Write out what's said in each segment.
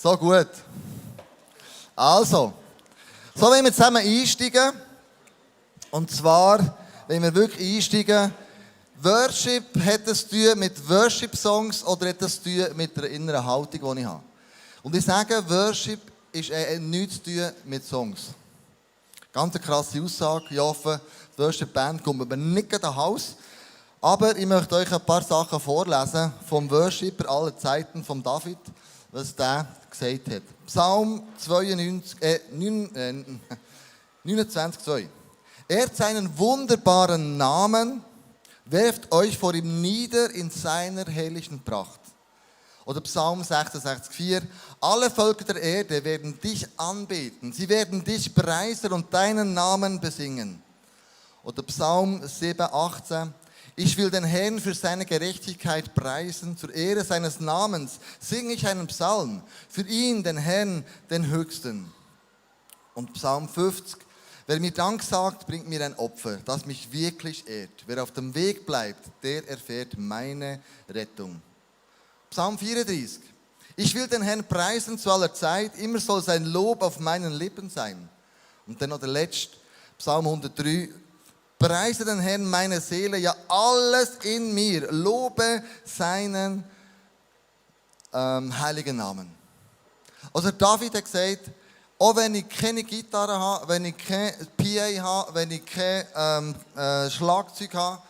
So gut. Also, so wollen wir zusammen einsteigen. Und zwar, wenn wir wirklich einsteigen, Worship hat es zu tun mit Worship-Songs oder hat es zu tun mit der inneren Haltung, die ich habe. Und ich sage, Worship ist nichts zu tun mit Songs. Ganz eine krasse Aussage. Ich hoffe, die Worship-Band kommt mir nicht nach Hause. Aber ich möchte euch ein paar Sachen vorlesen vom Worshipper aller Zeiten, vom David, was der gesagt hat. Psalm 29,2. Er hat seinen wunderbaren Namen, werft euch vor ihm nieder in seiner herrlichen Pracht. Oder Psalm 66,4. Alle Völker der Erde werden dich anbeten. Sie werden dich preisen und deinen Namen besingen. Oder Psalm 7,18. Ich will den Herrn für seine Gerechtigkeit preisen. Zur Ehre seines Namens singe ich einen Psalm. Für ihn, den Herrn, den Höchsten. Und Psalm 50. Wer mir Dank sagt, bringt mir ein Opfer, das mich wirklich ehrt. Wer auf dem Weg bleibt, der erfährt meine Rettung. Psalm 34. Ich will den Herrn preisen zu aller Zeit. Immer soll sein Lob auf meinen Lippen sein. Und dann noch der letzte, Psalm 103. Preise den Herrn meine Seele, ja alles in mir, lobe seinen heiligen Namen. Also David hat gesagt, auch wenn ich keine Gitarre habe, wenn ich kein PA habe, wenn ich kein Schlagzeug habe,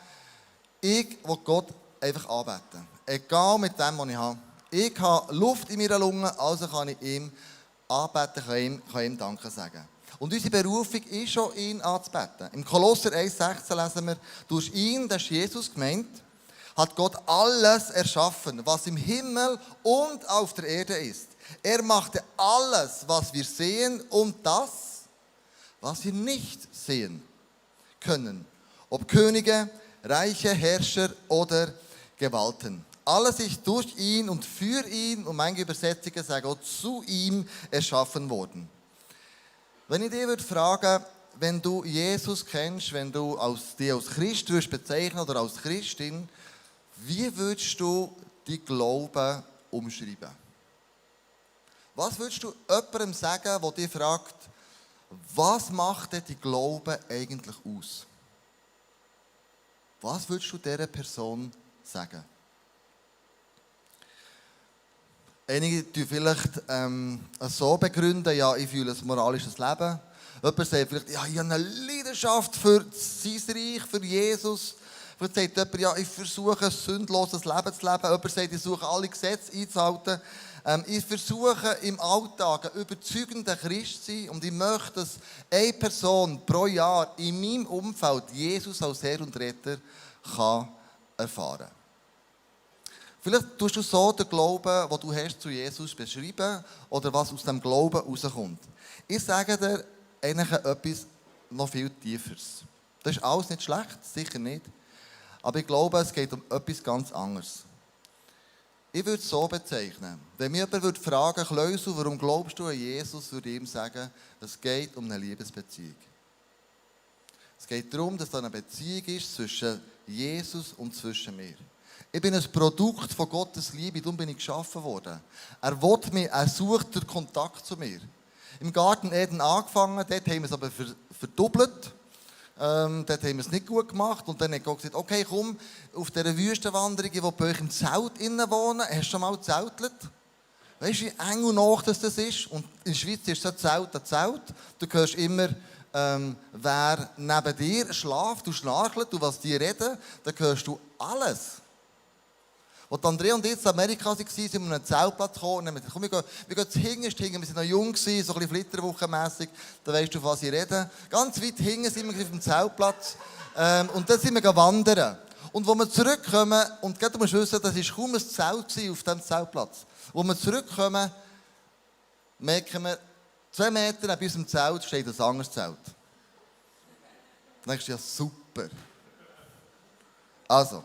ich will Gott einfach anbeten. Egal mit dem, was ich habe. Ich habe Luft in meiner Lunge, also kann ich ihm anbeten, kann ihm Danke sagen. Und unsere Berufung ist schon, ihn anzubeten. Im Kolosser 1,16 lesen wir, durch ihn, das ist Jesus gemeint, hat Gott alles erschaffen, was im Himmel und auf der Erde ist. Er machte alles, was wir sehen und das, was wir nicht sehen können. Ob Könige, Reiche, Herrscher oder Gewalten. Alles ist durch ihn und für ihn, und manche Übersetzungen sagen auch zu ihm erschaffen worden. Wenn ich dich fragen würde, wenn du Jesus kennst, wenn du dich als Christ bezeichnen oder als Christin, wie würdest du deinen Glauben umschreiben? Was würdest du jemandem sagen, der dich fragt, was macht denn dein Glauben eigentlich aus? Was würdest du dieser Person sagen? Einige begründen vielleicht so begründen, ja, ich fühle ein moralisches Leben. Jemand sagt vielleicht, ja, ich habe eine Leidenschaft für sein Reich, für Jesus. Vielleicht sagt jemand, ja, ich versuche ein sündloses Leben zu leben. Jemand sagt, ich suche alle Gesetze einzuhalten. Ich versuche im Alltag ein überzeugender Christ zu sein und ich möchte, dass eine Person pro Jahr in meinem Umfeld Jesus als Herr und Retter kann erfahren kann. Vielleicht tust du so den Glauben, den du hast zu Jesus beschreiben oder was aus dem Glauben rauskommt. Ich sage dir eigentlich etwas noch viel Tieferes. Das ist alles nicht schlecht, sicher nicht. Aber ich glaube, es geht um etwas ganz anderes. Ich würde es so bezeichnen. Wenn mich jemand fragen würde, Kleusel, warum glaubst du an Jesus, würde ich ihm sagen, es geht um eine Liebesbeziehung. Es geht darum, dass da eine Beziehung ist zwischen Jesus und zwischen mir. Ich bin ein Produkt von Gottes Liebe, darum bin ich geschaffen worden. Er sucht den Kontakt zu mir. Im Garten Eden angefangen, dort haben wir es aber verdoppelt. Dort haben wir es nicht gut gemacht. Und dann hat Gott gesagt, okay, komm, auf dieser Wüstenwanderung, wo bei euch im Zelt innen wohnen, hast du schon mal gezeltet? Weißt du, wie eng und nach das ist? Und in der Schweiz ist so Zelt an Zelt. Du hörst immer, wer neben dir schlaft, du schnarchelt, du was die reden, dann hörst du alles. Als Andrea und ich in Amerika waren, sind wir an einen Zeltplatz gekommen und haben gesagt, komm, wir gehen zu hinten, wir waren noch jung, so ein bisschen Flitterwochenmässig, da weisst du, von was ich rede. Ganz weit hinten sind wir auf dem Zeltplatz und dann sind wir wandern. Und als wir zurückkommen, und du musst wissen, das war kaum ein Zelt auf diesem Zeltplatz. Als wir zurückkommen, merken wir, 2 Meter neben unserem Zelt steht ein anderes Zelt. Dann denkst du, ja super. Also.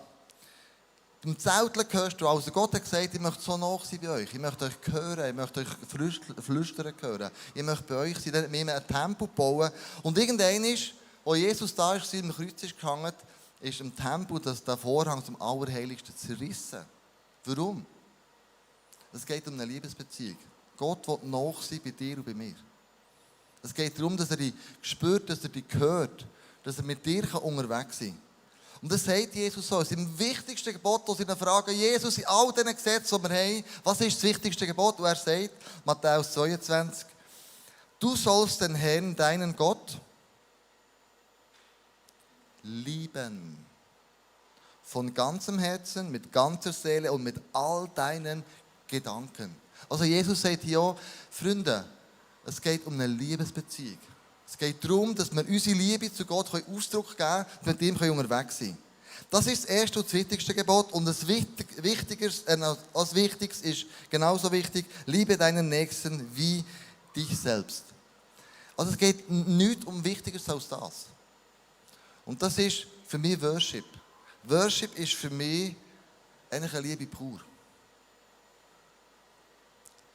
Im Zelteln hörst du, also Gott hat gesagt, ich möchte so nah sein bei euch. Ich möchte euch hören, ich möchte euch flüstern hören. Ich möchte bei euch sein, dann mit mir ein Tempel bauen. Und irgendwann, als Jesus da ist, im Kreuz ist gehangen, ist im Tempel der Vorhang zum Allerheiligsten zerrissen. Warum? Es geht um eine Liebesbeziehung. Gott will nahe sein bei dir und bei mir. Es geht darum, dass er dich spürt, dass er dich hört, dass er mit dir unterwegs sein kann. Und das sagt Jesus so, es ist im wichtigsten Gebot, das sie ihn fragen, Jesus, in all diesen Gesetzen, die wir haben, was ist das wichtigste Gebot? Und er sagt, Matthäus 22, du sollst den Herrn, deinen Gott, lieben. Von ganzem Herzen, mit ganzer Seele und mit all deinen Gedanken. Also Jesus sagt hier, Freunde, es geht um eine Liebesbeziehung. Es geht darum, dass wir unsere Liebe zu Gott Ausdruck geben können, mit ihm unterwegs sein können. Das ist das erste und das wichtigste Gebot. Und das Wichtigste ist genauso wichtig, liebe deinen Nächsten wie dich selbst. Also es geht nichts um Wichtigeres als das. Und das ist für mich Worship. Worship ist für mich eigentlich eine Liebe pur.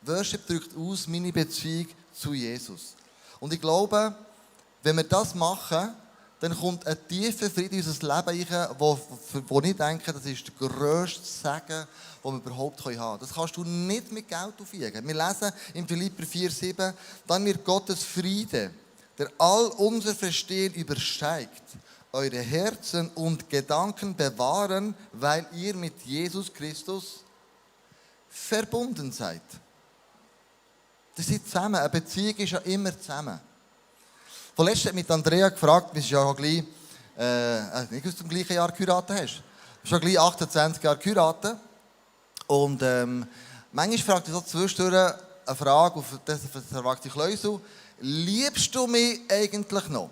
Worship drückt aus meine Beziehung zu Jesus. Und ich glaube, wenn wir das machen, dann kommt ein tiefer Frieden in unser Leben rein, wo ich denke, das ist der grösste Segen, den wir überhaupt haben können. Das kannst du nicht mit Geld aufwiegen. Wir lesen in Philipper 4,7, dann wird Gottes Friede, der all unser Verstehen übersteigt, eure Herzen und Gedanken bewahren, weil ihr mit Jesus Christus verbunden seid. Das sind zusammen. Eine Beziehung ist ja immer zusammen. Vorletzt hat mit Andrea gefragt, wir sind ja gleich, nicht aus dem gleichen Jahr geheiratet hast. Du bist ja gleich 28 Jahre geheiratet. Und manchmal fragt ich so zwischendurch eine Frage, auf das fragt sich Leusel, liebst du mich eigentlich noch?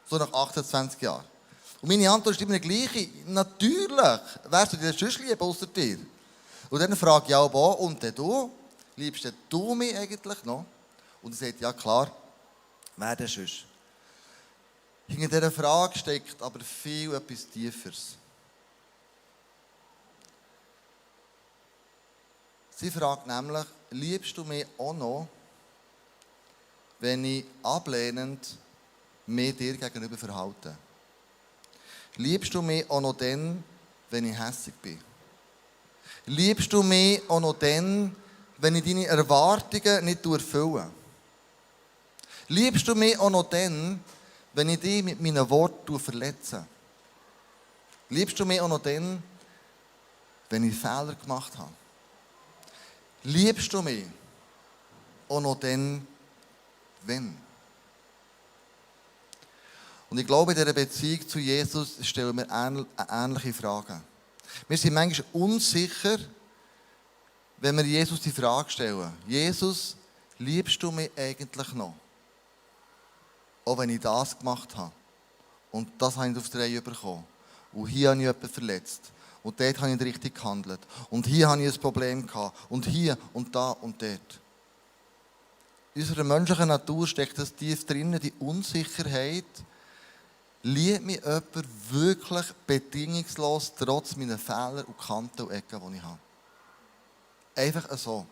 So nach 28 Jahren. Und meine Antwort ist immer die gleiche. Natürlich. Wärst du dir sonst lieb, außer dir? Und dann frage ich auch, und du? Liebst du mich eigentlich noch? Und er sagt, ja klar, wer denn sonst? Hinter dieser Frage steckt aber viel etwas Tieferes. Sie fragt nämlich, liebst du mich auch noch, wenn ich ablehnend mich dir gegenüber verhalte? Liebst du mich auch noch dann, wenn ich hässig bin? Liebst du mich auch noch dann, wenn ich deine Erwartungen nicht erfülle? Liebst du mich auch noch dann, wenn ich dich mit meinen Worten verletze? Liebst du mich auch noch dann, wenn ich Fehler gemacht habe? Liebst du mich auch noch dann, wenn? Und ich glaube, in dieser Beziehung zu Jesus stellen wir ähnliche Fragen. Wir sind manchmal unsicher, wenn wir Jesus die Frage stellen. Jesus, liebst du mich eigentlich noch? Auch wenn ich das gemacht habe. Und das habe ich nicht auf die Reihe bekommen. Und hier habe ich jemanden verletzt. Und dort habe ich nicht richtig gehandelt. Und hier habe ich ein Problem gehabt. Und hier und da und dort. In unserer menschlichen Natur steckt das tief drin, die Unsicherheit. Liebt mich jemand wirklich bedingungslos, trotz meiner Fehler und Kanten und Ecken, die ich habe? Einfach so.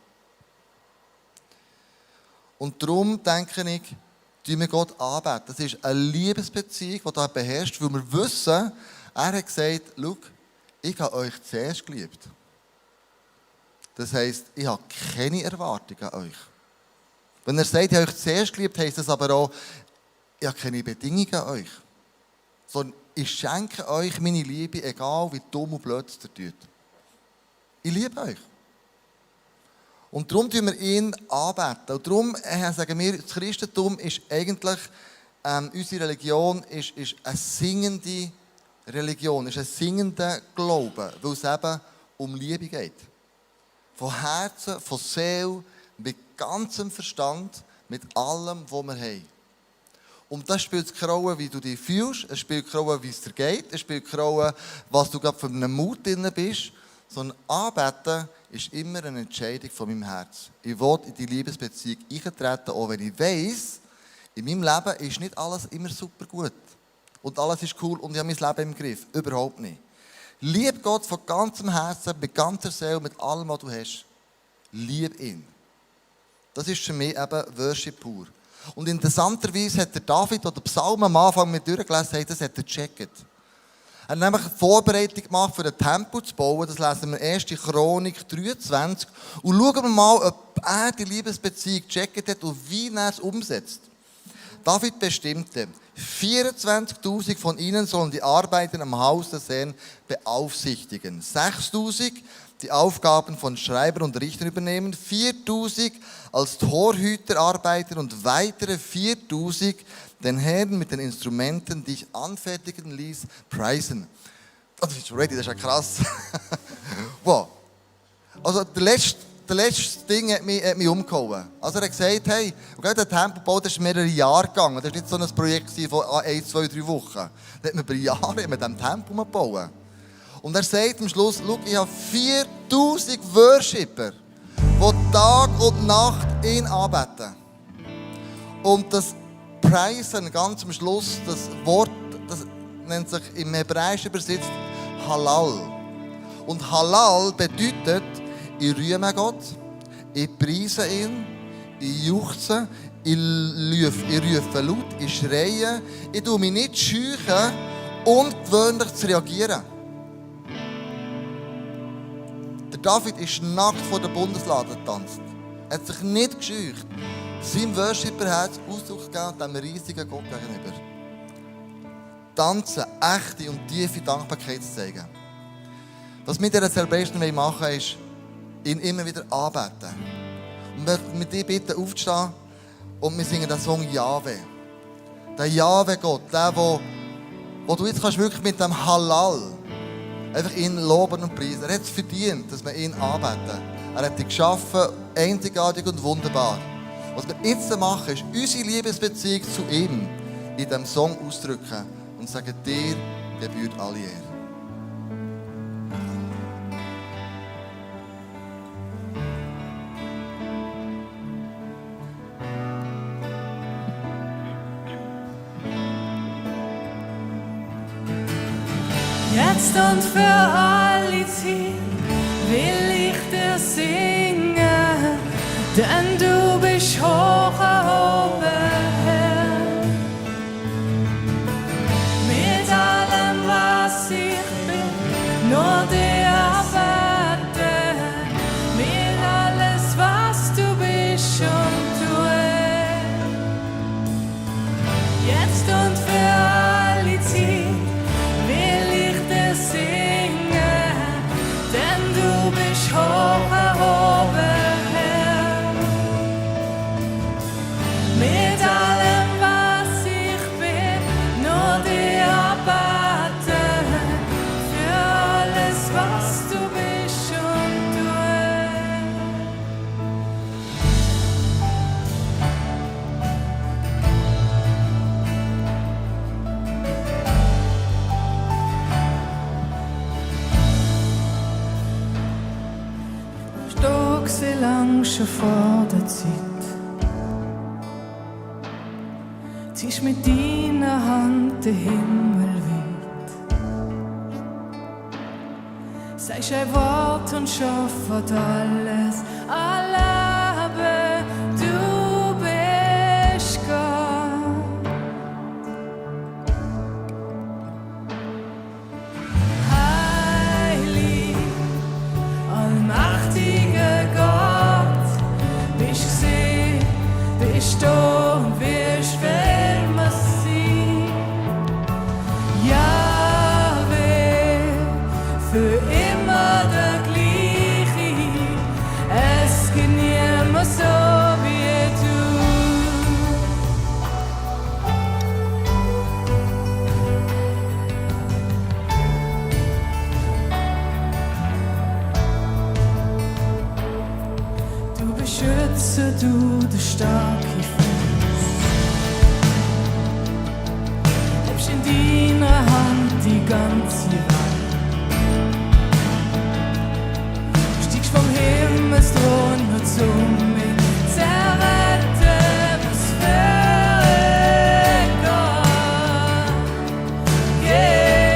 Und darum denke ich, tun wir Gott anbeten. Das ist eine Liebesbeziehung, die da beherrscht, weil wir wissen, er hat gesagt, schau, ich habe euch zuerst geliebt. Das heisst, ich habe keine Erwartungen an euch. Wenn er sagt, ich habe euch zuerst geliebt, heisst das aber auch, ich habe keine Bedingungen an euch. Sondern ich schenke euch meine Liebe, egal wie dumm und blöd es ihr tut. Ich liebe euch. Und darum tun wir ihn anbeten. Und darum sagen wir, das Christentum ist eigentlich, unsere Religion ist eine singende Religion, ist ein singender Glaube, weil es eben um Liebe geht. Von Herzen, von Seele, mit ganzem Verstand, mit allem, was wir haben. Und das spielt keine Rolle, wie du dich fühlst, es spielt keine Rolle, wie es dir geht, es spielt keine Rolle, was du gerade für einen Mut drin bist, sondern Anbeten ist immer eine Entscheidung von meinem Herz. Ich will in die Liebesbeziehung eintreten, auch wenn ich weiss, in meinem Leben ist nicht alles immer super gut. Und alles ist cool und ich habe mein Leben im Griff. Überhaupt nicht. Lieb Gott von ganzem Herzen, mit ganzer Seele, mit allem, was du hast. Lieb ihn. Das ist für mich eben Worship pur. Und interessanterweise hat der David, der den Psalm am Anfang mit durchgelesen hat, das hat er gecheckt. Er hat nämlich eine Vorbereitung gemacht, für den Tempel zu bauen. Das lesen wir 1. Chronik 23. Und schauen wir mal, ob er die Liebesbeziehung gecheckt hat und wie er es umsetzt. David bestimmte, 24.000 von ihnen sollen die Arbeiten am Haus des Herrn beaufsichtigen. 6.000 die Aufgaben von Schreibern und Richtern übernehmen, 4.000 als Torhüter arbeiten und weitere 4.000 den Herrn mit den Instrumenten, die ich anfertigen ließ, preisen. Oh, das ist schon ready, das ist ja krass. Wow. Also der letzte Ding hat mich umgehauen. Also er hat gesagt, hey, und gerade der Tempelbau, das ist mehrere Jahre gegangen. Das war nicht so ein Projekt von 1, 2, 3 Wochen. Da hat man über Jahre mit diesem Tempel gebaut. Und er sagt am Schluss, schau, ich habe 4'000 Worshipper, die Tag und Nacht ihn anbeten. Und das Preisen ganz am Schluss, das Wort, das nennt sich im Hebräischen übersetzt Halal. Und Halal bedeutet, ich rühme Gott, ich preise ihn, ich juchze, ich rufe laut, ich schreie, ich tue mich nicht scheuchen, ungewöhnlich zu reagieren. Der David ist nackt vor der Bundeslade getanzt. Er hat sich nicht gescheucht. Seinem Worshipper-Herz Ausdruck gegeben, dem riesigen Gott gegenüber. Tanzen, echte und tiefe Dankbarkeit zu zeigen. Was wir in dieser Celebration machen wollen, ist, ihn immer wieder anbeten. Und ich möchte mit dir bitten, aufzustehen und wir singen den Song Jahwe. Der Jahwe-Gott, der, wo du jetzt kannst wirklich mit dem Halal einfach ihn loben und preisen. Er hat es verdient, dass wir ihn anbeten. Er hat dich geschaffen, einzigartig und wunderbar. Was wir jetzt machen, ist unsere Liebesbeziehung zu ihm in diesem Song ausdrücken und sagen, dir gebührt alle Ehre. Jetzt und für alle Zeit will ich dir singen, denn du bist hoch erhoben, Herr. Mit allem, was ich bin, nur dir erwarte, mit alles, was du bist und tust. Jetzt und für alle Zeit will ich dir singen, denn du bist hoch erhoben, Herr. Mit allem, was ich bin, nur dir erbeten, für alles, was du bist und tust. Stock sie lang schon vor der Zeit. Ziehst mit deiner Hand den Himmel weit. Sagst ein Wort und schaffst alles. Erlebe, du bist Gott. Heilig, allmächtiger Gott, bist gesehen, bist da und wirst wer man sein. Jahwe, für immer der Gleiche, es gibt niemand so wie du. Du beschütze, du der starke Fuß. Hebst in deiner Hand die ganze Welt. Stiegst vom Himmelsthron nur zu mir zu retten, was für Gott. Yeah.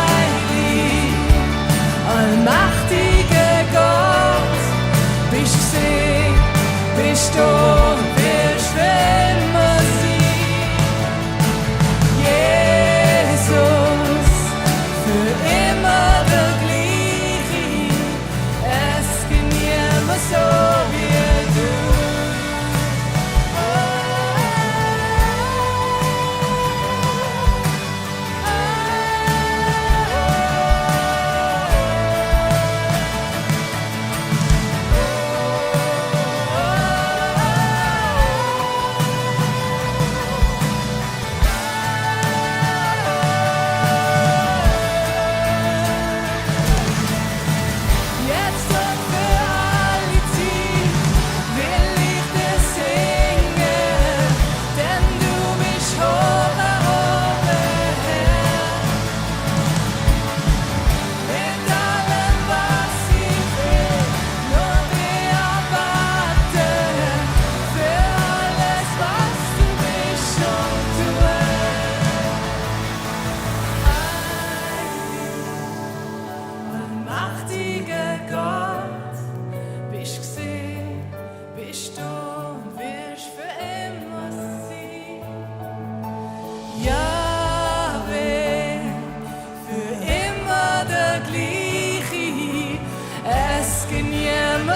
Heilig, allmächtiger Gott, bist gesehen, bist da und wirst wenn man sieht.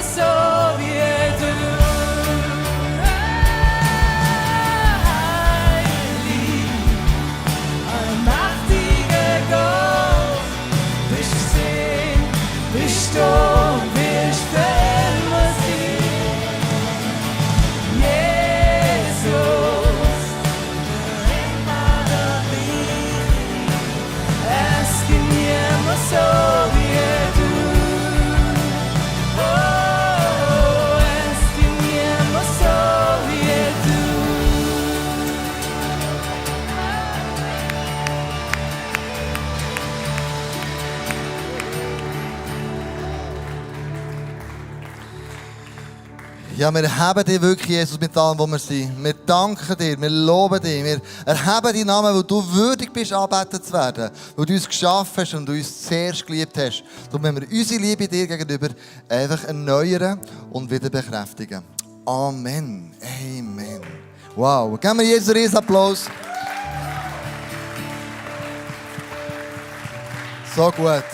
niemand so wie du. Heilig, allmächtiger Gott, bist du sehen, bist du, bist für immer sein. Jesus, immer der Gleiche, es gibt niemand so wie du. Oh, es gibt niemand so wie du. Ja, wir erheben dich wirklich, Jesus, mit allem, wo wir sind. Wir danken dir, wir loben dich, wir erheben deinen Namen, weil du würdig bist, angebetet zu werden. Weil du uns geschaffen hast und du uns zuerst geliebt hast. Darum müssen wir unsere Liebe dir gegenüber einfach erneuern und wieder bekräftigen. Amen. Amen. Wow. Geben wir Jesus einen riesen Applaus. So gut.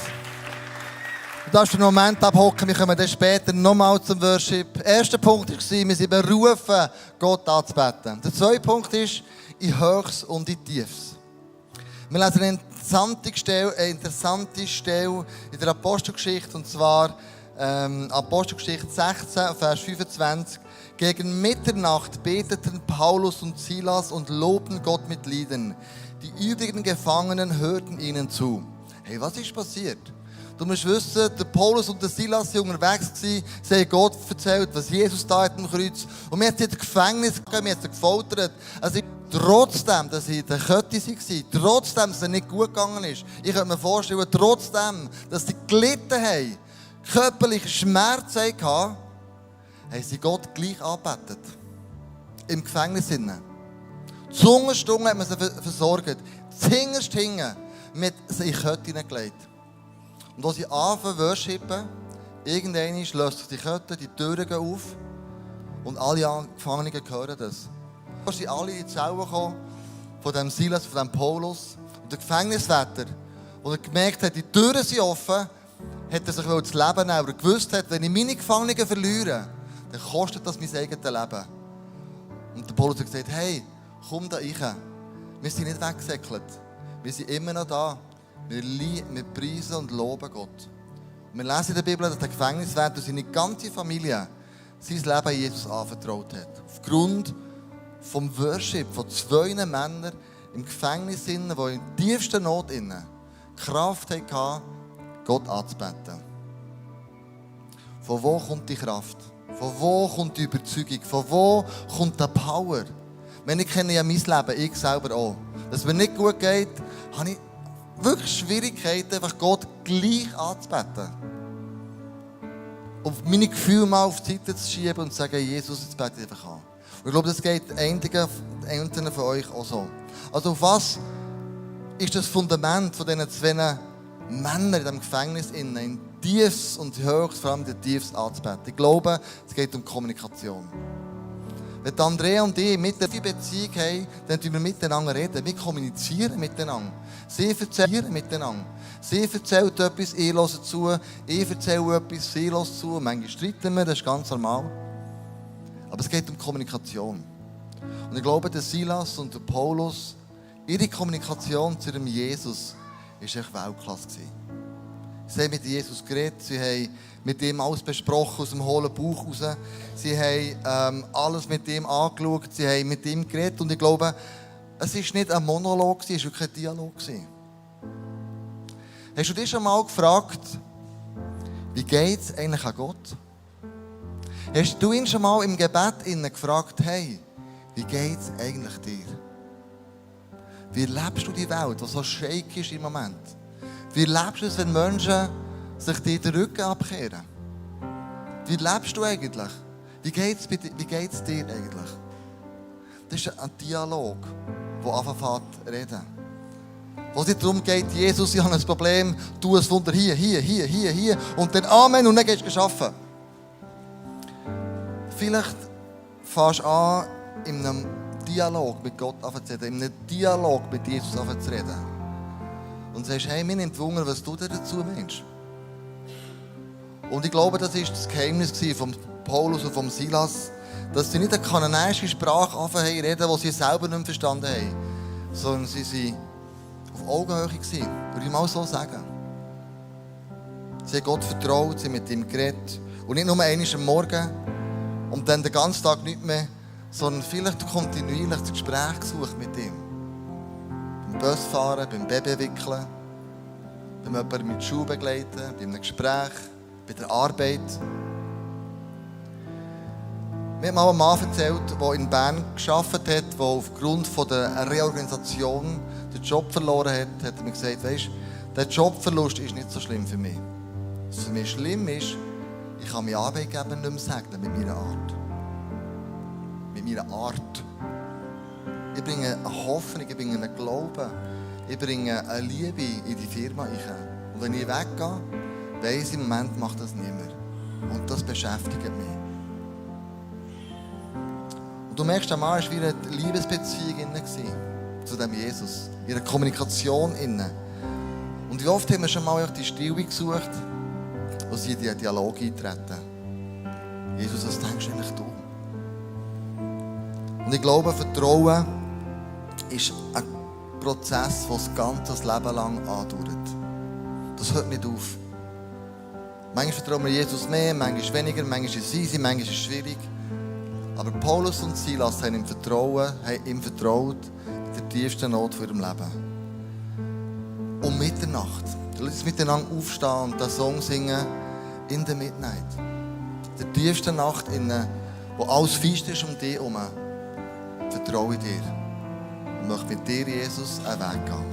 Du darfst einen Moment abhocken, wir kommen dann später nochmal zum Worship. Der erste Punkt war, wir sind berufen, Gott anzubeten. Der zweite Punkt ist, in Höchst und in Tiefs. Wir lesen eine interessante Stelle in der Apostelgeschichte, und zwar Apostelgeschichte 16, Vers 25. Gegen Mitternacht beteten Paulus und Silas und lobten Gott mit Liedern. Die übrigen Gefangenen hörten ihnen zu. Hey, was ist passiert? Du musst wissen, der Paulus und der Silas waren unterwegs. Sie haben Gott erzählt, was Jesus da hat am Kreuz. Und wir haben sie in das Gefängnis gegeben, wir haben sie gefoltert. Also, trotzdem, dass sie in der Kette waren, trotzdem, dass es nicht gut gegangen ist. Ich könnte mir vorstellen, trotzdem, dass sie gelitten haben, körperliche Schmerzen hatten, haben sie Gott gleich angebetet. Im Gefängnis. Die Zungenstunde hat man sie versorgt. Zuhinterst hingen mit sie in die Kette hineingelegt. Und als sie anfangen zu worshipen, irgendwann löst sich die Kette, die Türen gehen auf und alle Gefangenen hören das. Dann sind alle in die Zelle gekommen, von dem Silas, von dem Paulus. Und der Gefängniswärter, als er gemerkt hat, die Türen sind offen, hat er sich das Leben nehmen, weil er gewusst hat, wenn ich meine Gefangenen verliere, dann kostet das mein eigenes Leben. Und der Paulus hat gesagt, hey, komm da rein. Wir sind nicht weggesäckelt. Wir sind immer noch da. Wir preisen und loben Gott. Wir lesen in der Bibel, dass der Gefängniswärter und seine ganze Familie sein Leben Jesus anvertraut hat. Aufgrund vom Worship von 2 Männern im Gefängnis, die in tiefster Not Kraft hatten, Gott anzubeten. Von wo kommt die Kraft? Von wo kommt die Überzeugung? Von wo kommt die Power? Ich kenne ja mein Leben, ich selber auch. Dass es mir nicht gut geht, habe ich wirklich Schwierigkeiten, einfach Gott gleich anzubeten. Und meine Gefühle mal auf die Seite zu schieben und zu sagen, Jesus, jetzt bete ich einfach an. Und ich glaube, das geht einigen von euch auch so. Also auf was ist das Fundament von diesen 2 Männern in diesem Gefängnis in Tiefs und Höchst, vor allem in Tiefs anzubeten? Ich glaube, es geht um Kommunikation. Wenn Andrea und ich mit einer Beziehung haben, dann reden wir miteinander reden. Wir kommunizieren miteinander. Sie erzählen miteinander. Sie erzählt etwas, ich höre zu. Ich erzähle etwas, sie hören zu. Manchmal streiten wir, das ist ganz normal. Aber es geht um Kommunikation. Und ich glaube, der Silas und der Paulus, ihre Kommunikation zu dem Jesus war echt Weltklasse. Sie haben mit Jesus geredet, sie haben mit ihm alles besprochen, aus dem hohlen Bauch raus. Sie haben alles mit ihm angeschaut, sie haben mit ihm geredet. Und ich glaube, es war nicht ein Monolog, es war wirklich ein Dialog. Hast du dich schon mal gefragt, wie geht es eigentlich an Gott? Hast du ihn schon mal im Gebet gefragt, hey, wie geht es eigentlich dir? Wie lebst du die Welt, die so shake ist im Moment? Wie lebst du es, wenn Menschen sich dir den Rücken abkehren? Wie lebst du eigentlich? Wie geht es dir eigentlich? Das ist ein Dialog, der anfängt zu reden. Wo es nicht darum geht, Jesus, ich habe ein Problem, tu ein Wunder hier. Und dann Amen und dann gehst du arbeiten. Vielleicht fängst du an, in einem Dialog mit Gott anzureden, in einem Dialog mit Jesus anzureden. Und sagst, hey, mir nimmt Wunder, was du dazu meinst. Und ich glaube, das war das Geheimnis von Paulus und von Silas, dass sie nicht eine kananäische Sprache anfangen zu reden, die sie selber nicht verstanden haben, sondern sie waren auf Augenhöhe gewesen, würde ich mal so sagen. Sie haben Gott vertraut, sie haben mit ihm geredet. Und nicht nur einmal am Morgen und dann den ganzen Tag nicht mehr, sondern vielleicht kontinuierlich das Gespräch gesucht mit ihm. Beim Busfahren, beim Baby wickeln, beim jemanden mit Schuhe begleiten, bei einem Gespräch, bei der Arbeit. Mir hat mal ein Mann erzählt, der in Bern gearbeitet hat, der aufgrund der Reorganisation den Job verloren hat, hat er mir gesagt, weisst, der Jobverlust ist nicht so schlimm für mich. Was für mich schlimm ist, ich kann meinen Arbeitgeber nicht mehr segnen mit meiner Art. Mit meiner Art. Ich bringe eine Hoffnung, ich bringe einen Glauben, ich bringe eine Liebe in die Firma rein. Und wenn ich weggehe, weiss ich, im Moment macht das niemand. Und das beschäftigt mich. Und du merkst, der Mann war wie eine Liebesbeziehung zu dem Jesus. In einer Kommunikation. Und wie oft haben wir schon mal die Stille gesucht, wo sie in den Dialog eintreten. Jesus, was denkst du eigentlich du? Und ich glaube, Vertrauen ist ein Prozess, der das ganze Leben lang andauert. Das hört nicht auf. Manchmal vertrauen wir Jesus mehr, manchmal weniger, manchmal ist es easy, manchmal ist es schwierig. Aber Paulus und Silas haben ihm vertraut in der tiefsten Not von ihrem Leben. Um Mitternacht. Lass uns miteinander aufstehen und den Song singen, In the Midnight. Der tiefsten Nacht, wo alles fest ist um dich herum, vertraue ich dir. Und möchte mit dir, Jesus, einen Weg gehen.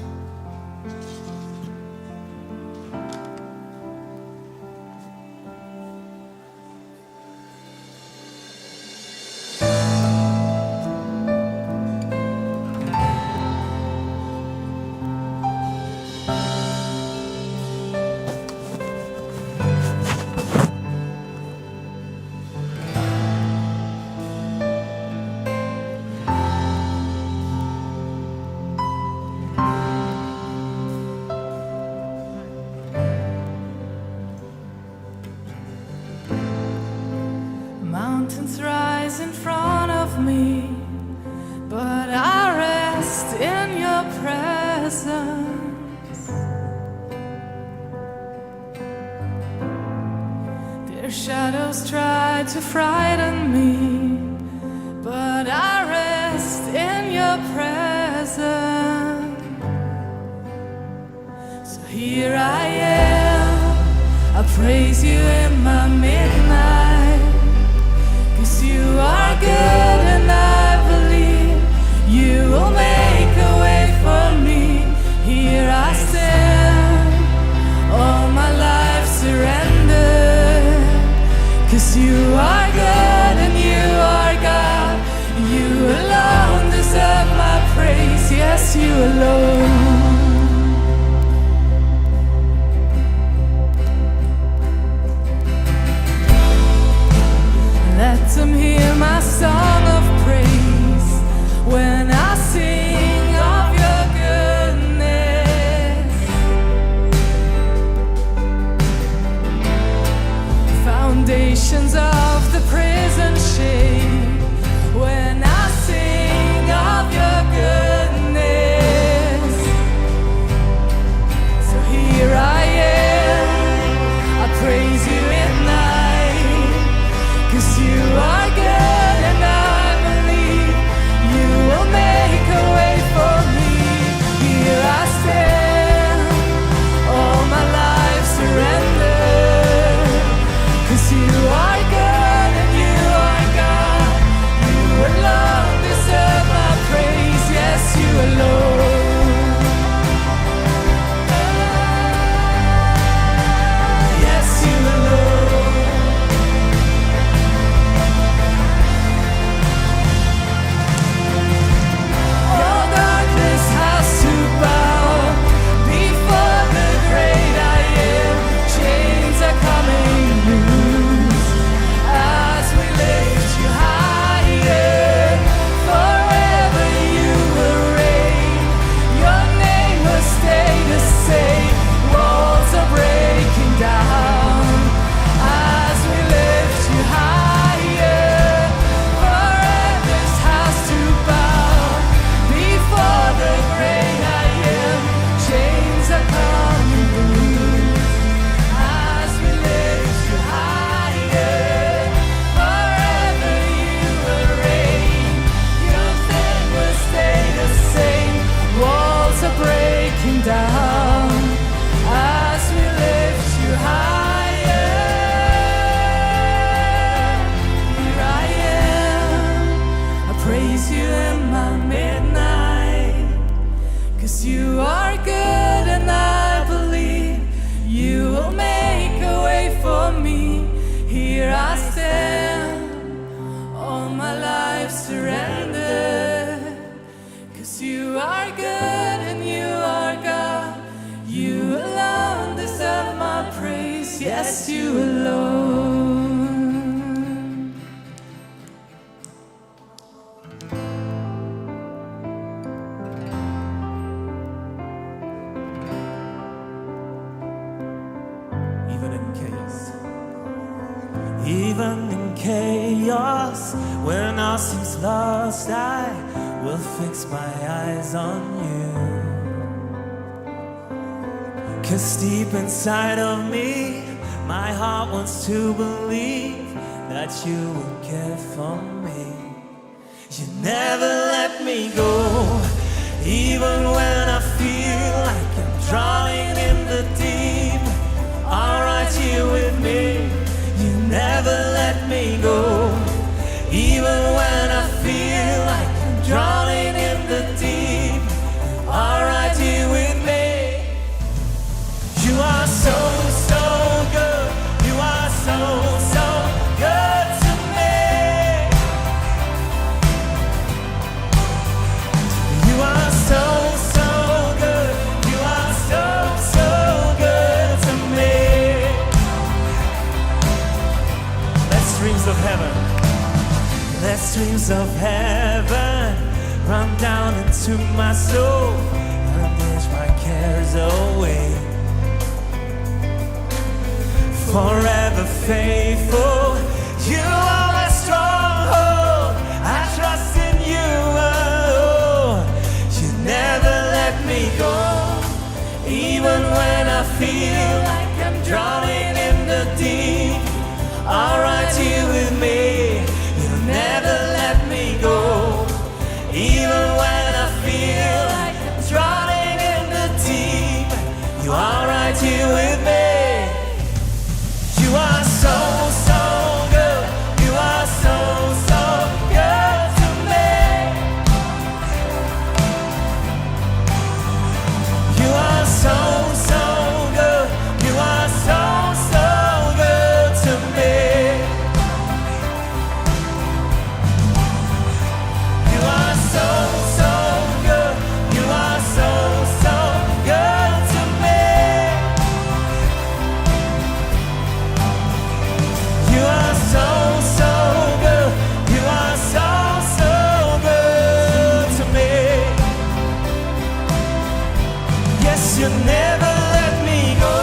Mountains rise in front of me, but I rest in your presence. Their shadows try to frighten me, but I rest in your presence. So here I am, I praise you in my midnight. 'Cause you are good and I believe you will make a way for me. Here I stand, all my life surrendered. 'Cause you are good and you are God. You alone deserve my praise, yes, you alone. Let them hear my song of praise when I sing of your goodness. Foundations of the prison shake when I sing of your goodness. even in chaos, when all seems lost, I will fix my eyes on you. 'Cause deep inside of me, my heart wants to believe that you will care for me. You never let me go, even when I feel like I'm drowning in the deep. All right here with me, you never let me go, even when I feel like I'm drowning in the deep. All right here with me. You are so, so good. You are so, so good to me. You are so, so good. You are so, so good to me. Let streams of heaven, let streams of heaven run down into my soul and wash my cares away. Forever faithful, you are my stronghold. I trust in you. Oh, you never let me go, even when I feel like I'm drowning in the deep. All right here with me, you never let me go, even when I feel like I'm drowning in the deep. You are right here with me. You are so, so good. You are so, so good to me. You are so, so good. You are so, so good to me. You are so, so good. You are so, so good to me. You are so, so good. You are so, so good to me. Yes, you never let me go,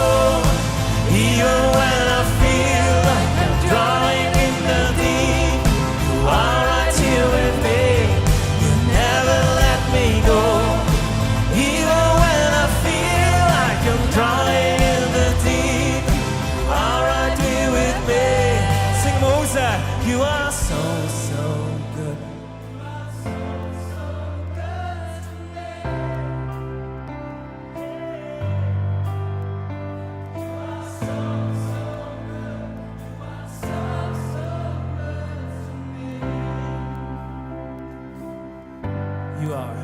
even when I feel like I'm drowning in the deep. You are right here with me. You never let me go, even when I feel like I'm drowning in the deep. You are right here with me. Sing Moses, you are so, so good. You are.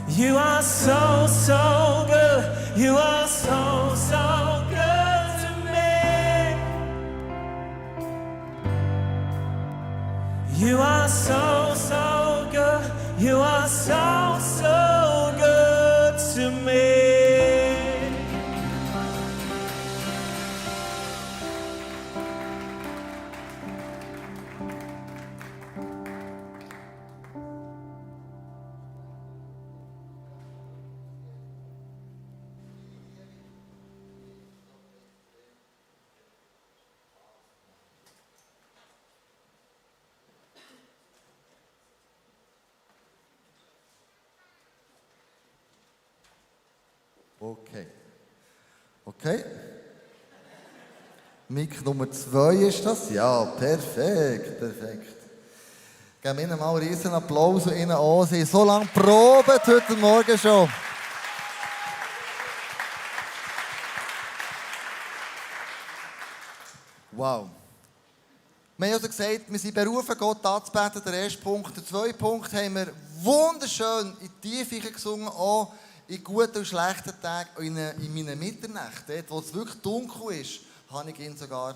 You are so, so good. You are so, so good to me. You are so, so good. You are so, so good to me. Okay. Okay. Mic Nummer 2 ist das? Ja, perfekt, perfekt. Geben wir Ihnen mal einen riesen Applaus und Ihnen auch. Sie haben so lange probiert heute Morgen schon. Wow. Wir haben also gesagt, wir sind berufen, Gott anzubeten, der erste Punkt. Der zweite Punkt haben wir wunderschön in die Tiefe gesungen, auch in guten und schlechten Tagen, in meinen Mitternächten, dort, wo es wirklich dunkel ist, habe ich ihn sogar,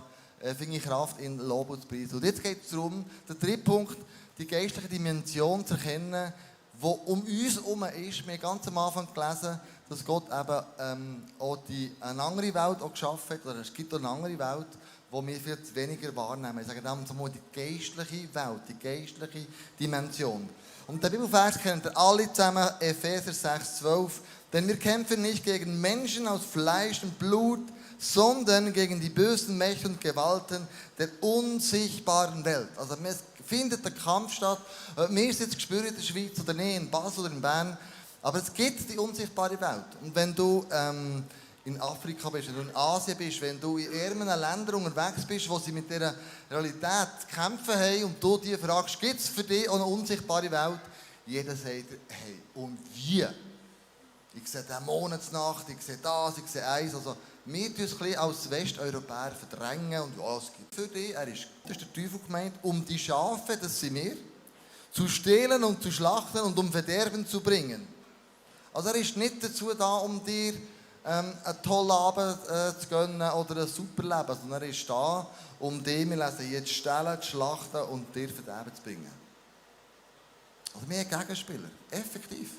finde ich Kraft in Lob und Preis. Und jetzt geht es darum, der dritte Punkt, die geistliche Dimension zu erkennen, die um uns herum ist. Wir haben ganz am Anfang gelesen, dass Gott eben auch eine andere Welt auch geschaffen hat, oder es gibt auch eine andere Welt, die wir viel weniger wahrnehmen. Ich sage dann mal die geistliche Welt, die geistliche Dimension. Und der Bibelvers kennt ihr alle zusammen, Epheser 6,12. Denn wir kämpfen nicht gegen Menschen aus Fleisch und Blut, sondern gegen die bösen Mächte und Gewalten der unsichtbaren Welt. Also es findet der Kampf statt. Wir sind jetzt gespürt in der Schweiz oder nicht, in Basel oder in Bern. Aber es gibt die unsichtbare Welt. Und wenn du in Afrika bist, wenn du in Asien bist, wenn du in ärmeren Ländern unterwegs bist, wo sie mit dieser Realität zu kämpfen haben und du dich fragst, gibt es für dich auch eine unsichtbare Welt? Jeder sagt dir, hey, und wie? Ich sehe den Monatsnacht, ich sehe das, ich sehe eins. Also, wir tun es ein bisschen als Westeuropäer verdrängen und ja, es gibt für dich, das ist der Teufel gemeint, um die Schafe, das sind wir, zu stehlen und zu schlachten und um Verderben zu bringen. Also er ist nicht dazu da, um dir einen tollen Abend zu gönnen oder ein super Leben, sondern er ist da, um dich, wir lesen hier, zu stehlen, zu schlachten und dir Verderben zu bringen. Also wir haben Gegenspieler, effektiv.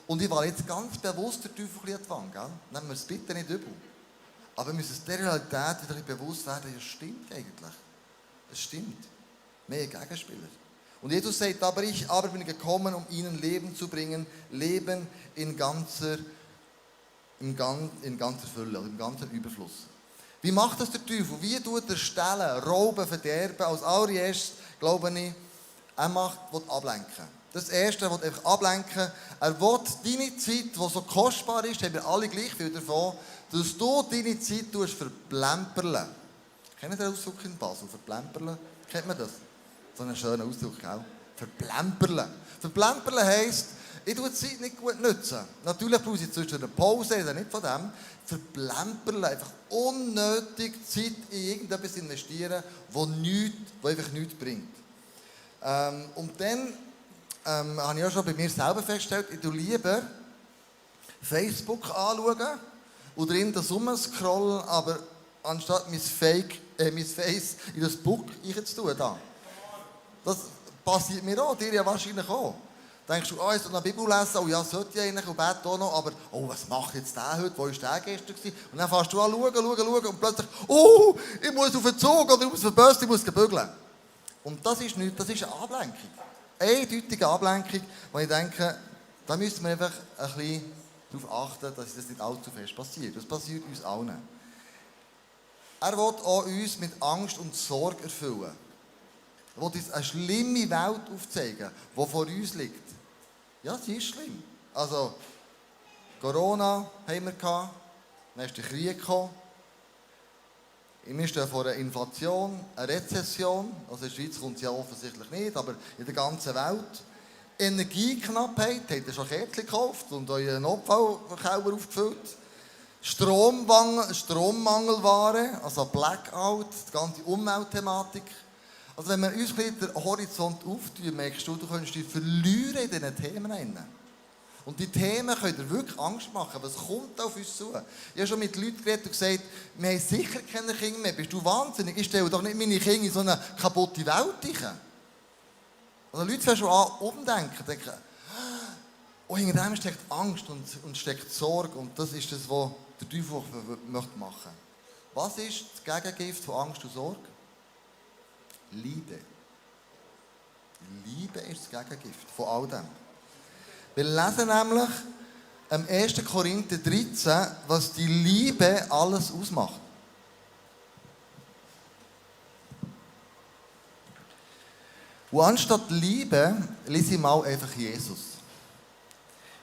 Und ich will jetzt ganz bewusst den Teufel an die Wand, gell? Nehmen wir es bitte nicht übel. Aber wir müssen uns der Realität wieder ein bisschen bewusst werden, das stimmt eigentlich. Es stimmt. Wir haben Gegenspieler. Und Jesus sagt, aber ich bin gekommen, um ihnen Leben zu bringen, Leben in ganzer Fülle, also im ganzen Überfluss. Wie macht das der Teufel? Wie tut er stehlen, rauben, verderben? Als allererstes, glaube ich, will ablenken. Das Erste, er will einfach ablenken. Er will deine Zeit, die so kostbar ist, haben wir alle gleich viel davon, dass du deine Zeit verplemperlen. Kennt ihr den Ausdruck in Basel? Verplemperlen? Kennt man das? So einen schönen Ausdruck, gell? Verplemperlen. Verplemperlen heisst, ich tue die Zeit nicht gut nutzen. Natürlich brauche ich zwischen einer Pause, also nicht von dem. Verplemperlen, einfach unnötig Zeit in irgendetwas investieren, das einfach nichts bringt. Und dann habe ich auch schon bei mir selber festgestellt, ich tue lieber Facebook anschauen und drin das rumscrollen, aber anstatt mein Face in das Book reinzutun. Das passiert mir auch, dir ja wahrscheinlich auch. Denkst du, jetzt noch Bibel lesen, oh ja, sollte ich eigentlich, und bete auch noch, aber oh, was macht jetzt der heute, wo war der gestern gewesen? Und dann fährst du an, schauen und plötzlich, oh, ich muss auf den Zug oder ich muss verbösen, ich muss gebügeln. Und das ist nichts, das ist eine Ablenkung. Eindeutige Ablenkung, wo ich denke, da müssen wir einfach ein bisschen darauf achten, dass das nicht allzu fest passiert. Das passiert uns allen. Er will auch uns mit Angst und Sorge erfüllen. Er will uns eine schlimme Welt aufzeigen, die vor uns liegt. Ja, sie ist schlimm. Also, Corona haben wir gehabt, dann ist der Krieg gekommen. Wir stehen vor einer Inflation, einer Rezession. Also in der Schweiz kommt es ja offensichtlich nicht, aber in der ganzen Welt. Energieknappheit, habt ihr schon Kärtchen gekauft und euren Notfallkeller aufgefüllt. Strommangelware, also Blackout, die ganze Umweltthematik. Also wenn wir uns ein bisschen den Horizont auftun, merkst du könntest dich verlieren in diesen Themen. Und die Themen können dir wirklich Angst machen. Was kommt auf uns zu? Ich habe schon mit Leuten geredet und gesagt, wir haben sicher keine Kinder mehr. Bist du wahnsinnig? Ich stelle doch nicht meine Kinder in so eine kaputte Welt rein. Also Leute fangen schon an umdenken, denken, oh, hinter dem steckt Angst und steckt Sorge. Und das ist das, was der Teufel machen möchte. Was ist das Gegengift von Angst und Sorge? Liebe. Liebe ist das Gegengift von all dem. Wir lesen nämlich am 1. Korinther 13, was die Liebe alles ausmacht. Und anstatt Liebe, lese ich mal einfach Jesus.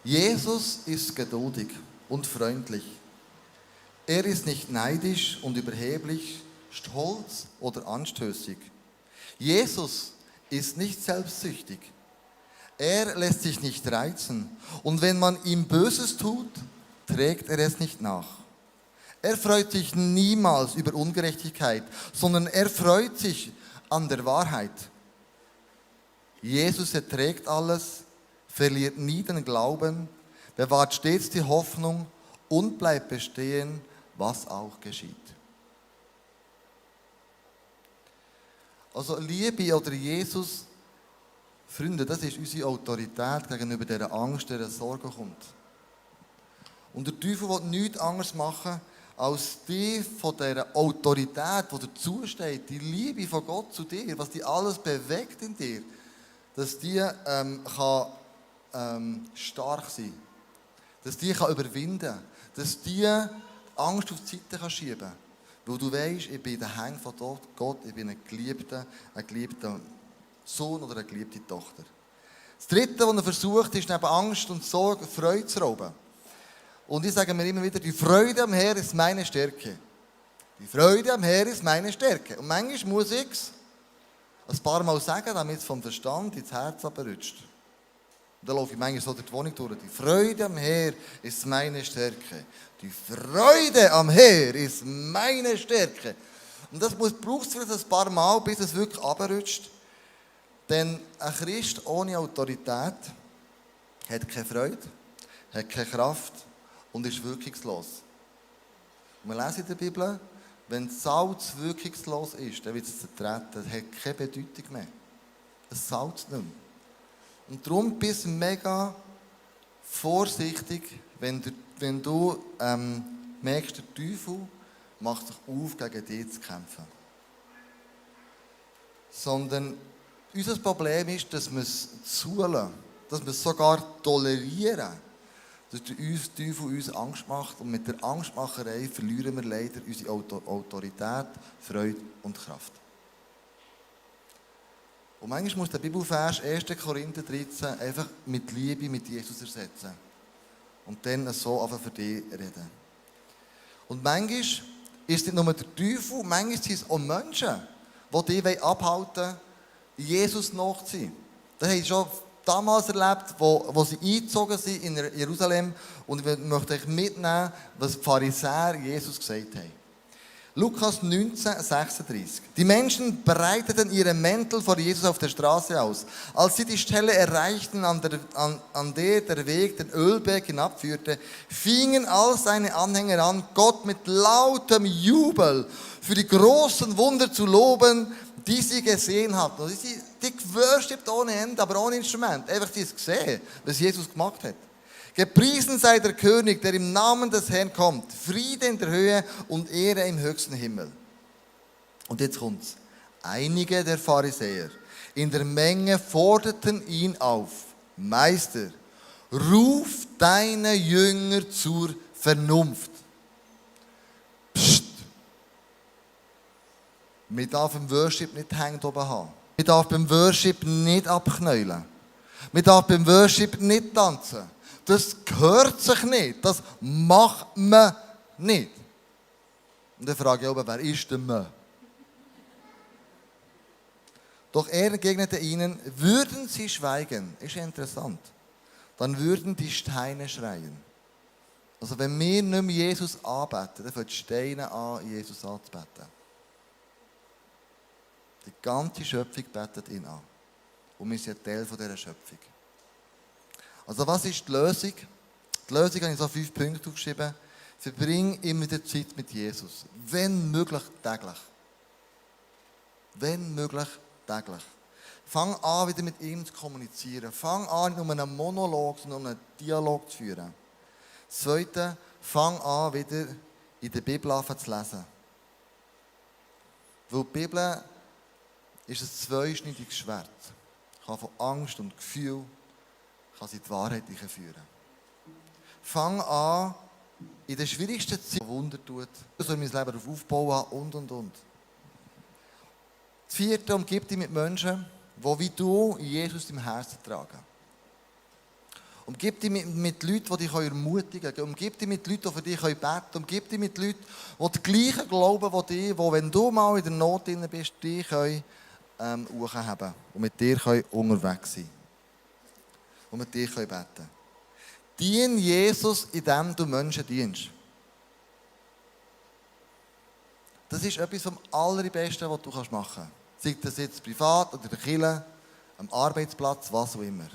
Jesus ist geduldig und freundlich. Er ist nicht neidisch und überheblich, stolz oder anstößig. Jesus ist nicht selbstsüchtig. Er lässt sich nicht reizen. Und wenn man ihm Böses tut, trägt er es nicht nach. Er freut sich niemals über Ungerechtigkeit, sondern er freut sich an der Wahrheit. Jesus erträgt alles, verliert nie den Glauben, bewahrt stets die Hoffnung und bleibt bestehen, was auch geschieht. Also Liebe oder Jesus, Freunde, das ist unsere Autorität gegenüber dieser Angst, dieser Sorge kommt. Und der Teufel will nichts anderes machen, als die von dieser Autorität, die dazu steht, die Liebe von Gott zu dir, was die alles bewegt in dir, dass die kann stark sein, dass die kann überwinden, dass die Angst auf die Seite schieben kannst. Weil du weisst, ich bin in den Händen von Gott, ich bin ein geliebter Sohn oder eine geliebte Tochter. Das Dritte, was er versucht, ist neben Angst und Sorge Freude zu rauben. Und ich sage mir immer wieder, die Freude am Herrn ist meine Stärke. Die Freude am Herrn ist meine Stärke. Und manchmal muss ich es ein paar Mal sagen, damit es vom Verstand ins Herz abrutscht. Und dann laufe ich manchmal so durch die Wohnung durch. Die Freude am Herrn ist meine Stärke. Die Freude am Herrn ist meine Stärke. Und das braucht es vielleicht ein paar Mal, bis es wirklich abrutscht. Denn ein Christ ohne Autorität hat keine Freude, hat keine Kraft und ist wirkungslos. Und wir lesen in der Bibel, wenn Salz wirkungslos ist, dann wird es zertreten. Das hat keine Bedeutung mehr. Es salzt nicht mehr. Und darum bist du mega vorsichtig, wenn du merkst, der Teufel macht sich auf, gegen dich zu kämpfen. Sondern unser Problem ist, dass wir es zulassen, dass wir es sogar tolerieren, dass der Teufel uns Angst macht. Und mit der Angstmacherei verlieren wir leider unsere Autorität, Freude und Kraft. Und manchmal muss der Bibelvers 1. Korinther 13 einfach mit Liebe mit Jesus ersetzen. Und dann so einfach für dich reden. Und manchmal ist es nicht nur der Teufel, manchmal sind es auch Menschen, die dich abhalten wollen, Jesus nachzuziehen. Das haben sie schon damals erlebt, wo sie eingezogen sind in Jerusalem. Und ich möchte euch mitnehmen, was die Pharisäer Jesus gesagt haben. Lukas 19, 36. Die Menschen breiteten ihre Mäntel vor Jesus auf der Straße aus. Als sie die Stelle erreichten, an der der Weg den Ölberg hinabführte, fingen all seine Anhänger an, Gott mit lautem Jubel für die großen Wunder zu loben, die sie gesehen hatten. Also die geworshipped ohne Ende, aber ohne Instrument. Einfach sie es gesehen, was Jesus gemacht hat. Gepriesen sei der König, der im Namen des Herrn kommt. Friede in der Höhe und Ehre im höchsten Himmel. Und jetzt kommt's. Einige der Pharisäer in der Menge forderten ihn auf. Meister, ruf deine Jünger zur Vernunft. Psst. Man darf im Worship nicht hängen oben haben. Man darf beim Worship nicht abknäulen. Man darf beim Worship nicht tanzen. Das gehört sich nicht. Das macht man nicht. Und dann frage ich auch, wer ist denn man? Doch er entgegnete ihnen, würden sie schweigen, ist ja interessant, dann würden die Steine schreien. Also wenn wir nicht mehr Jesus anbeten, dann fangen die Steine an, Jesus anzubeten. Die ganze Schöpfung betet ihn an. Und wir sind ein Teil dieser Schöpfung. Also was ist die Lösung? Die Lösung habe ich so 5 Punkte aufgeschrieben. Verbring immer die Zeit mit Jesus. Wenn möglich täglich. Wenn möglich täglich. Fang an, wieder mit ihm zu kommunizieren. Fang an, nicht nur einen Monolog, sondern einen Dialog zu führen. Das Zweite, fang an, wieder in der Bibel zu lesen. Weil die Bibel ist ein zweischneidiges Schwert. Kann von Angst und Gefühl kann sie die Wahrheit führen. Fang an, in der schwierigsten Zeit Wunder tut. Ich soll mein Leben darauf aufbauen und. Das Vierte, umgib dich mit Menschen, die wie du Jesus im Herzen tragen. Umgib dich mit Leuten, die dich ermutigen können. Umgib dich mit Leuten, die für dich beten können. Umgib dich mit Leuten, die den gleichen Glauben wie dich, die, wenn du mal in der Not drin bist, dich hochheben und mit dir unterwegs sein. Und mit dir beten können. Dien Jesus, indem du Menschen dienst. Das ist etwas vom Allerbesten, was du machen kannst. Sei das jetzt privat oder in der Kirche, am Arbeitsplatz, was auch immer.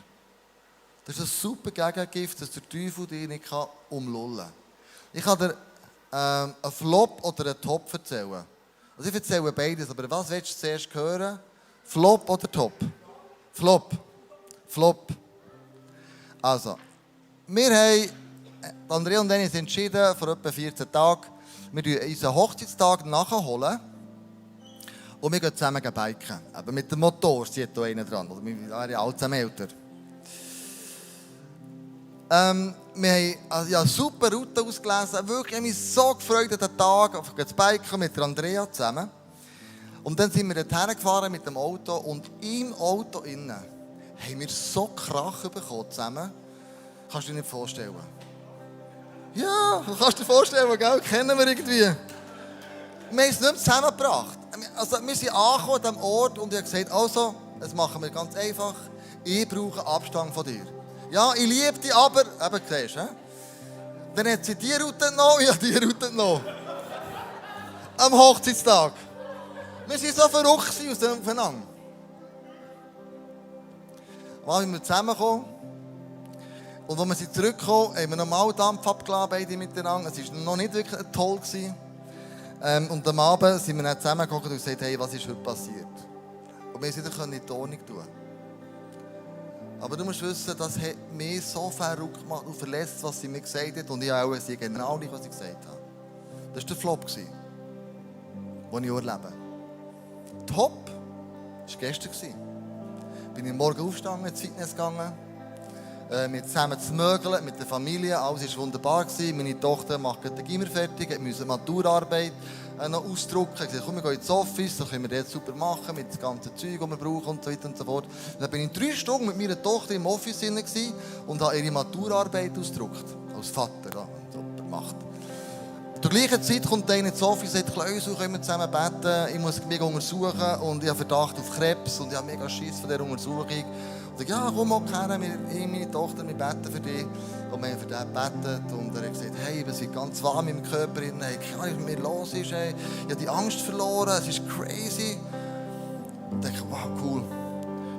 Das ist ein super Gegengift, dass der Teufel dich nicht umlullen kann. Ich kann dir einen Flop oder einen Top erzählen. Also ich erzähle beides, aber was willst du zuerst hören? Flop oder Top? Flop. Flop. Also, wir haben, Andrea und Dennis entschieden, vor etwa 14 Tagen, wir holen unseren Hochzeitstag nachholen und wir gehen zusammen biken. Aber mit dem Motor steht da einer dran, oder wir sind ja alle zusammen älter. Wir haben eine super Route ausgelesen. Wirklich, ich habe mich so gefreut an den Tag, auf das Biken mit Andrea zusammen. Und dann sind wir dorthin gefahren mit dem Auto und im Auto innen haben wir so Krach bekommen zusammen. Kannst du dir nicht vorstellen? Ja, kannst du dir vorstellen, gell? Kennen wir irgendwie. Wir haben es nicht mehr zusammengebracht. Also, wir sind angekommen an diesem Ort und ich habe gesagt, also, das machen wir ganz einfach. Ich brauche Abstand von dir. Ja, ich liebe dich, aber, eben, siehst du, dann hat sie die Route genommen, ich habe die Route genommen. Am Hochzeitstag. Wir waren so verrückt aus dem Aufeinander. Mal sind wir zusammengekommen. Und als wir zurückgekommen haben wir nochmal Dampf abgeladen, beide miteinander. Es war noch nicht wirklich toll. Und am Abend sind wir dann zusammengekommen und gesagt, hey, was ist heute passiert? Und wir konnten wieder in die Ordnung tun. Aber du musst wissen, das hat mich so verrückt gemacht und verletzt, was sie mir gesagt hat. Und ich auch, sie genau nicht, was ich gesagt habe. Das war der Flop, den ich erlebe. Top war gestern. Bin ich morgen aufgestanden, ins Fitness gegangen. Wir zusammen zu mögeln, mit der Familie. Alles war wunderbar. Meine Tochter macht den Gimmer fertig, hat eine Maturarbeit noch ausdrucken. Ich sagte, komm, wir gehen ins Office, dann können wir das super machen, mit dem ganzen Zeug, das wir brauchen und so weiter und so fort. Und dann bin ich 3 Stunden mit meiner Tochter im Office und habe ihre Maturarbeit ausgedruckt. Als Vater, ja, super gemacht. Zur gleichen Zeit kommt einer ins Office und sagt, Klaus, können wir zusammen beten, ich muss mich untersuchen und ich habe Verdacht auf Krebs und ich habe mega Schiss von dieser Untersuchung. Und ich sage, ja, komm mal her, meine Tochter, wir beten für dich. Und wir haben für den gebetet und er hat gesagt, hey, wir sind ganz warm im Körper, hey, keine Ahnung, was mit mir los ist, hey. Ich habe die Angst verloren, es ist crazy. Und ich dachte, wow, cool.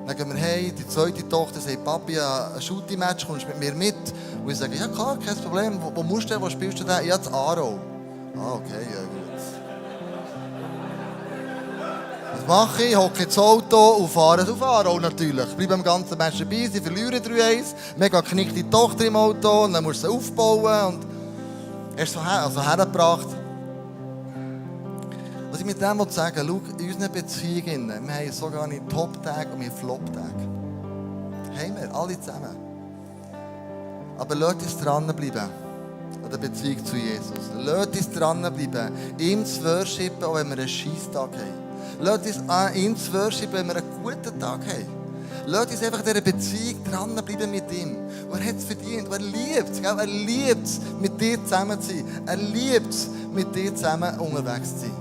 Dann gehen wir heim, die zweite Tochter sagt, Papi, ich habe ein Shooting-Match, kommst du mit mir mit? Und ich sage, ja klar, kein Problem, wo musst du denn, wo spielst du denn? Ja, in Aarau. Ah, okay, ja gut. Was mache ich? Ich hocke ins Auto und fahre auf Aarau natürlich. Ich bleibe am ganzen Match dabei, sie verlieren 3-1. Mega knickt die Tochter im Auto und dann musst du sie aufbauen. Und er ist so hergebracht. Was ich mit dem sagen will, schau, in unseren Beziehungen, wir haben sogar nicht Top-Tage und wir haben Flop-Tage. Haben wir, alle zusammen. Aber lasst uns dranbleiben an der Beziehung zu Jesus. Lasst uns dranbleiben, ihm zu worshipen, auch wenn wir einen Scheisstag haben. Lasst uns an ihm zu worshipen, wenn wir einen guten Tag haben. Lasst uns einfach in dieser Beziehung dranbleiben mit ihm. Und er hat es verdient, er liebt es. Er liebt es, mit dir zusammen zu sein. Er liebt es, mit dir zusammen unterwegs zu sein.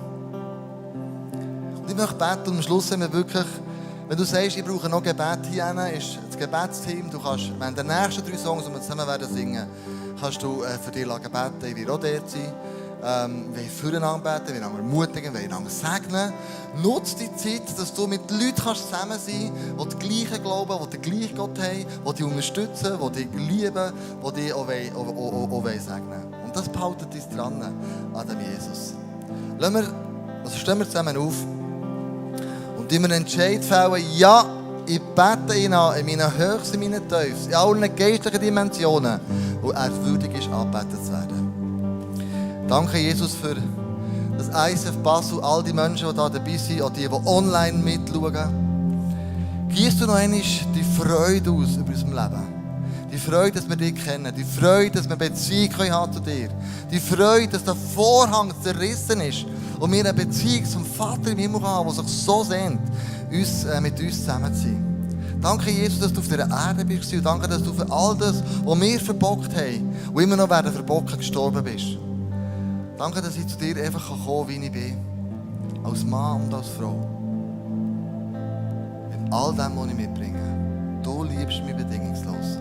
Und ich möchte beten, und am Schluss haben wir wirklich, wenn du sagst, ich brauche noch Gebet hier, ist das Gebetsteam, du kannst, wenn die nächsten 3 Songs, die wir zusammen werden singen, kannst du für dich beten, ich will auch dort sein. Wir wollen füreinander beten, wir wollen ermutigen, wir wollen segnen. Nutze die Zeit, dass du mit Leuten zusammen sein kannst, die gleichen glauben, die den gleichen Gott haben, die dich unterstützen, die dich lieben, die dich auch segnen. Und das behaltet uns dran an dem Jesus. Stehen wir zusammen auf und wir Entscheid fällen, ja, ich bete ihn an, in meinen Höchsten, in meinen Tiefsten, in allen geistlichen Dimensionen, wo er würdig ist, angebetet zu werden. Danke, Jesus, für das ICF Basel, all die Menschen, die hier dabei sind, auch die online mitschauen. Gießt du noch einmal die Freude aus über unserem Leben. Die Freude, dass wir dich kennen. Die Freude, dass wir Beziehung haben zu dir. Die Freude, dass der Vorhang zerrissen ist und wir eine Beziehung zum Vater im Himmel haben, der sich so sehnt, mit uns zusammen zu sein. Danke, Jesus, dass du auf dieser Erde bist. Und danke, dass du für all das, was wir verbockt haben und immer noch werden verbocken, gestorben bist. Danke, dass ich zu dir einfach kommen kann, wie ich bin. Als Mann und als Frau. Mit all dem, was ich mitbringe. Du liebst mich bedingungslos.